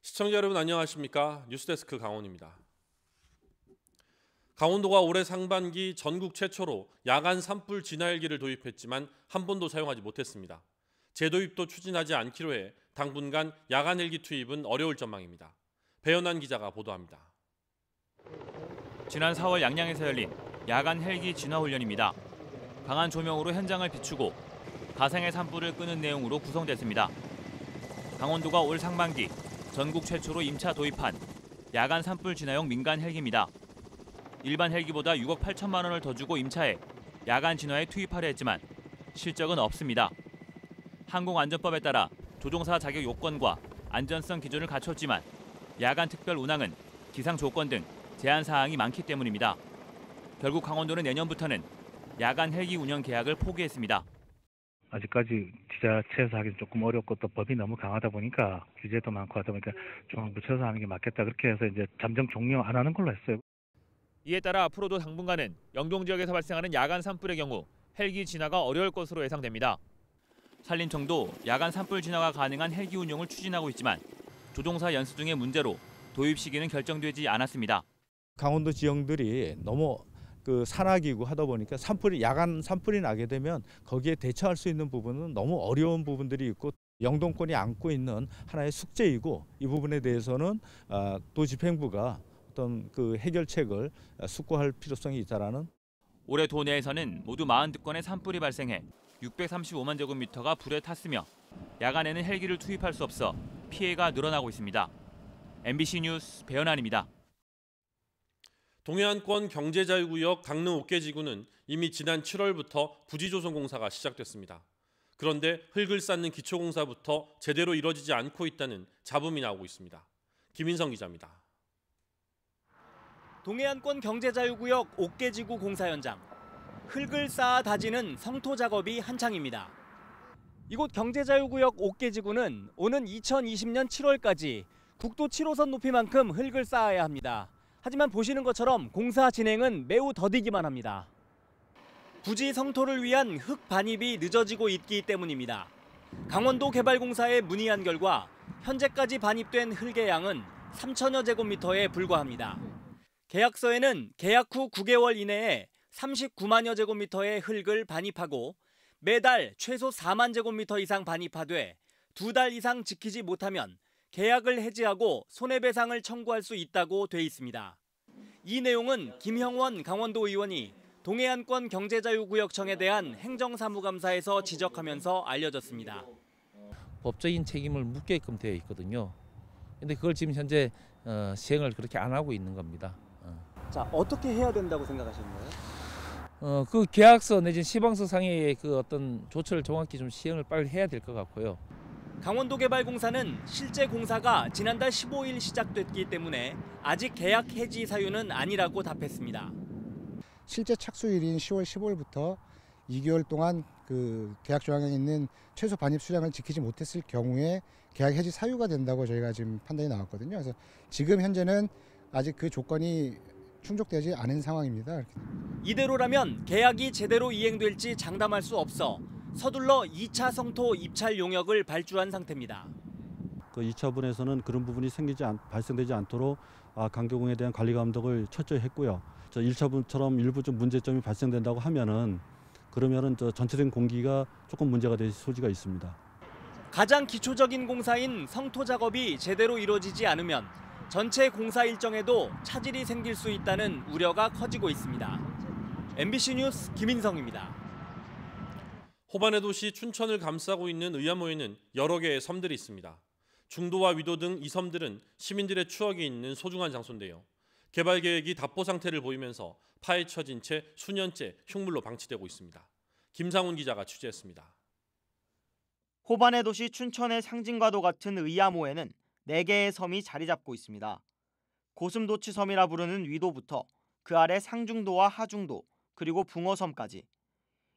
시청자 여러분 안녕하십니까? 뉴스데스크 강원입니다. 강원도가 올해 상반기 전국 최초로 야간 산불 진화 헬기를 도입했지만 한 번도 사용하지 못했습니다. 재도입도 추진하지 않기로 해 당분간 야간 헬기 투입은 어려울 전망입니다. 배현환 기자가 보도합니다. 지난 4월 양양에서 열린 야간 헬기 진화 훈련입니다. 강한 조명으로 현장을 비추고 가상의 산불을 끄는 내용으로 구성됐습니다. 강원도가 올 상반기 전국 최초로 임차 도입한 야간 산불 진화용 민간 헬기입니다. 일반 헬기보다 6억 8천만 원을 더 주고 임차해 야간 진화에 투입하려 했지만 실적은 없습니다. 항공안전법에 따라 조종사 자격 요건과 안전성 기준을 갖췄지만 야간 특별 운항은 기상 조건 등 제한 사항이 많기 때문입니다. 결국 강원도는 내년부터는 야간 헬기 운영 계약을 포기했습니다. 아직까지 지자체에서 하기는 조금 어렵고 또 법이 너무 강하다 보니까 규제도 많고 하다 보니까 좀 묻혀서 하는 게 맞겠다. 그렇게 해서 이제 잠정 종료 안 하는 걸로 했어요. 이에 따라 앞으로도 당분간은 영동 지역에서 발생하는 야간 산불의 경우 헬기 진화가 어려울 것으로 예상됩니다. 산림청도 야간 산불 진화가 가능한 헬기 운용을 추진하고 있지만 조종사 연수 등의 문제로 도입 시기는 결정되지 않았습니다. 강원도 지형들이 너무 산악이고 하다 보니까 야간 산불이 나게 되면 거기에 대처할 수 있는 부분은 너무 어려운 부분들이 있고 영동권이 안고 있는 하나의 숙제이고 이 부분에 대해서는 도집행부가 어떤 해결책을 숙고할 필요성이 있다라는. 올해 도내에서는 모두 42건의 산불이 발생해 635만 제곱미터가 불에 탔으며 야간에는 헬기를 투입할 수 없어 피해가 늘어나고 있습니다. MBC 뉴스 배현환입니다. 동해안권 경제자유구역 강릉 옥계지구는 이미 지난 7월부터 부지조성 공사가 시작됐습니다. 그런데 흙을 쌓는 기초공사부터 제대로 이뤄지지 않고 있다는 잡음이 나오고 있습니다. 김인성 기자입니다. 동해안권 경제자유구역 옥계지구 공사 현장. 흙을 쌓아 다지는 성토 작업이 한창입니다. 이곳 경제자유구역 옥계지구는 오는 2020년 7월까지 국도 7호선 높이만큼 흙을 쌓아야 합니다. 하지만 보시는 것처럼 공사 진행은 매우 더디기만 합니다. 부지 성토를 위한 흙 반입이 늦어지고 있기 때문입니다. 강원도 개발공사에 문의한 결과 현재까지 반입된 흙의 양은 3천여 제곱미터에 불과합니다. 계약서에는 계약 후 9개월 이내에 39만여 제곱미터의 흙을 반입하고 매달 최소 4만 제곱미터 이상 반입하되 2달 이상 지키지 못하면 계약을 해지하고 손해배상을 청구할 수 있다고 돼 있습니다. 이 내용은 김형원 강원도 의원이 동해안권 경제자유구역청에 대한 행정사무감사에서 지적하면서 알려졌습니다. 법적인 책임을 묻게끔 되어 있거든요. 그런데 그걸 지금 현재 시행을 그렇게 안 하고 있는 겁니다. 자, 어떻게 해야 된다고 생각하시는 거예요? 그 계약서 내지 시방서 상의 어떤 조처를 정확히 좀 시행을 빨리 해야 될 것 같고요. 강원도개발공사는 실제 공사가 지난달 15일 시작됐기 때문에 아직 계약 해지 사유는 아니라고 답했습니다. 실제 착수일인 10월 15일부터 2개월 동안 계약 조항에 있는 최소 반입 수량을 지키지 못했을 경우에 계약 해지 사유가 된다고 저희가 지금 판단이 나왔거든요. 그래서 지금 현재는 아직 그 조건이 충족되지 않은 상황입니다. 이대로라면 계약이 제대로 이행될지 장담할 수 없어 서둘러 2차 성토 입찰 용역을 발주한 상태입니다. 2차분에서는 그런 부분이 발생되지 않도록 강계공에 대한 관리 감독을 철저히 했고요. 1차분처럼 일부 좀 문제점이 발생된다고 하면은 그러면은 전체적인 공기가 조금 문제가 될 소지가 있습니다. 가장 기초적인 공사인 성토 작업이 제대로 이루어지지 않으면 전체 공사 일정에도 차질이 생길 수 있다는 우려가 커지고 있습니다. MBC 뉴스 김인성입니다. 호반의 도시 춘천을 감싸고 있는 의암호에는 여러 개의 섬들이 있습니다. 중도와 위도 등 이 섬들은 시민들의 추억이 있는 소중한 장소인데요. 개발 계획이 답보 상태를 보이면서 파헤쳐진 채 수년째 흉물로 방치되고 있습니다. 김상훈 기자가 취재했습니다. 호반의 도시 춘천의 상징과도 같은 의암호에는 4개의 섬이 자리 잡고 있습니다. 고슴도치섬이라 부르는 위도부터 그 아래 상중도와 하중도 그리고 붕어섬까지.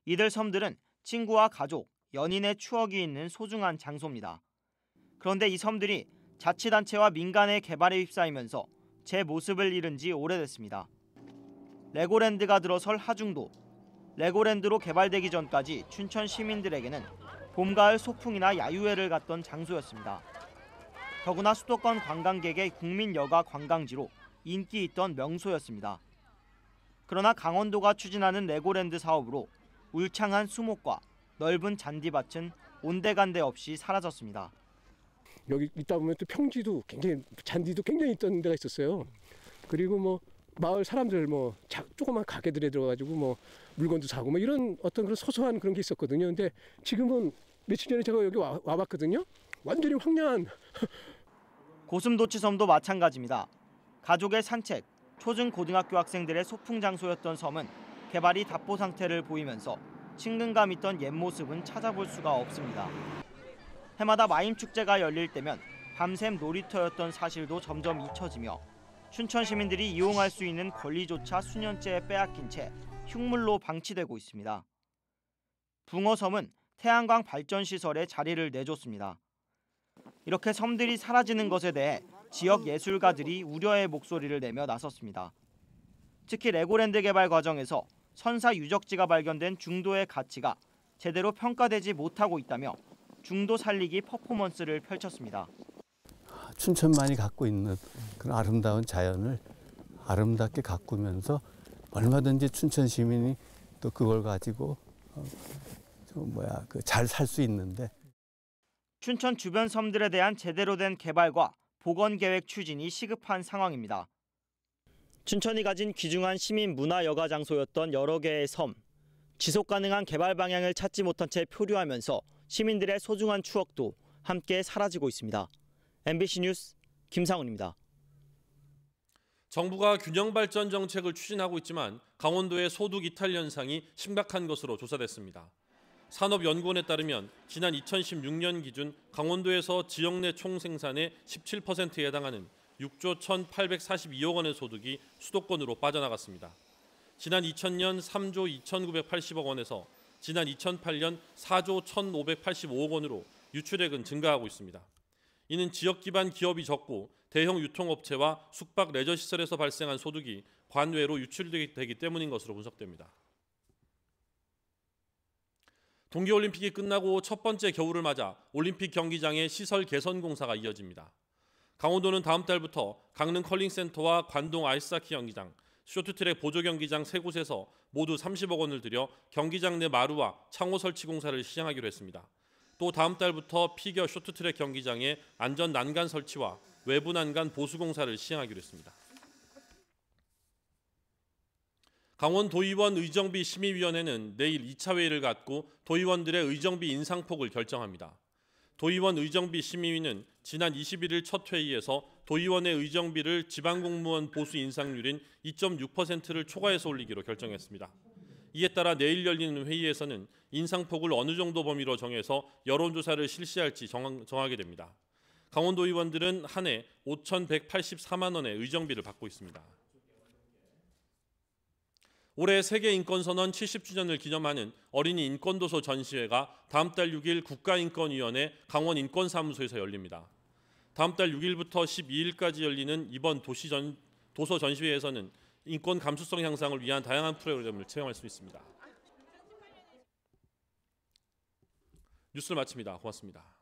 이들 섬들은 친구와 가족, 연인의 추억이 있는 소중한 장소입니다. 그런데 이 섬들이 자치단체와 민간의 개발에 휩싸이면서 제 모습을 잃은 지 오래됐습니다. 레고랜드가 들어설 하중도. 레고랜드로 개발되기 전까지 춘천 시민들에게는 봄, 가을 소풍이나 야유회를 갔던 장소였습니다. 더구나 수도권 관광객의 국민 여가 관광지로 인기 있던 명소였습니다. 그러나 강원도가 추진하는 레고랜드 사업으로 울창한 수목과 넓은 잔디밭은 온데간데 없이 사라졌습니다. 여기 있다 보면 또 평지도 굉장히 잔디도 굉장히 있던 데가 있었어요. 그리고 뭐 마을 사람들 뭐 조그만 가게들에 들어가지고 뭐 물건도 사고 뭐 이런 어떤 그런 소소한 그런 게 있었거든요. 근데 지금은 며칠 전에 제가 여기 와봤거든요. 완전히 황량한. 고슴도치섬도 마찬가지입니다. 가족의 산책, 초중 고등학교 학생들의 소풍 장소였던 섬은 개발이 답보 상태를 보이면서 친근감 있던 옛 모습은 찾아볼 수가 없습니다. 해마다 마임 축제가 열릴 때면 밤샘 놀이터였던 사실도 점점 잊혀지며 춘천 시민들이 이용할 수 있는 권리조차 수년째 빼앗긴 채 흉물로 방치되고 있습니다. 붕어섬은 태양광 발전 시설에 자리를 내줬습니다. 이렇게 섬들이 사라지는 것에 대해 지역 예술가들이 우려의 목소리를 내며 나섰습니다. 특히 레고랜드 개발 과정에서 선사 유적지가 발견된 중도의 가치가 제대로 평가되지 못하고 있다며 중도 살리기 퍼포먼스를 펼쳤습니다. 춘천만이 갖고 있는 그런 아름다운 자연을 아름답게 가꾸면서 얼마든지 춘천 시민이 또 그걸 가지고 잘 살 수 있는데. 춘천 주변 섬들에 대한 제대로 된 개발과 복원 계획 추진이 시급한 상황입니다. 춘천이 가진 귀중한 시민 문화 여가 장소였던 여러 개의 섬. 지속 가능한 개발 방향을 찾지 못한 채 표류하면서 시민들의 소중한 추억도 함께 사라지고 있습니다. MBC 뉴스 김상훈입니다. 정부가 균형 발전 정책을 추진하고 있지만 강원도의 소득 이탈 현상이 심각한 것으로 조사됐습니다. 산업연구원에 따르면 지난 2016년 기준 강원도에서 지역 내 총생산의 17%에 해당하는 6조 1,842억 원의 소득이 수도권으로 빠져나갔습니다. 지난 2000년 3조 2,980억 원에서 지난 2008년 4조 1,585억 원으로 유출액은 증가하고 있습니다. 이는 지역 기반 기업이 적고 대형 유통업체와 숙박 레저시설에서 발생한 소득이 관외로 유출되기 때문인 것으로 분석됩니다. 동계올림픽이 끝나고 첫 번째 겨울을 맞아 올림픽 경기장의 시설 개선 공사가 이어집니다. 강원도는 다음 달부터 강릉 컬링센터와 관동 아이스하키 경기장, 쇼트트랙 보조 경기장 세 곳에서 모두 30억 원을 들여 경기장 내 마루와 창호 설치 공사를 시행하기로 했습니다. 또 다음 달부터 피겨 쇼트트랙 경기장의 안전 난간 설치와 외부 난간 보수 공사를 시행하기로 했습니다. 강원도의원 의정비 심의위원회는 내일 2차 회의를 갖고 도의원들의 의정비 인상폭을 결정합니다. 도의원 의정비 심의위는 지난 21일 첫 회의에서 도의원의 의정비를 지방공무원 보수 인상률인 2.6%를 초과해서 올리기로 결정했습니다. 이에 따라 내일 열리는 회의에서는 인상폭을 어느 정도 범위로 정해서 여론조사를 실시할지 정하게 됩니다. 강원도 의원들은 한 해 5,184만 원의 의정비를 받고 있습니다. 올해 세계인권선언 70주년을 기념하는 어린이 인권도서 전시회가 다음 달 6일 국가인권위원회 강원인권사무소에서 열립니다. 다음 달 6일부터 12일까지 열리는 이번 도서 전시회에서는 인권 감수성 향상을 위한 다양한 프로그램을 체험할 수 있습니다. 뉴스를 마칩니다. 고맙습니다.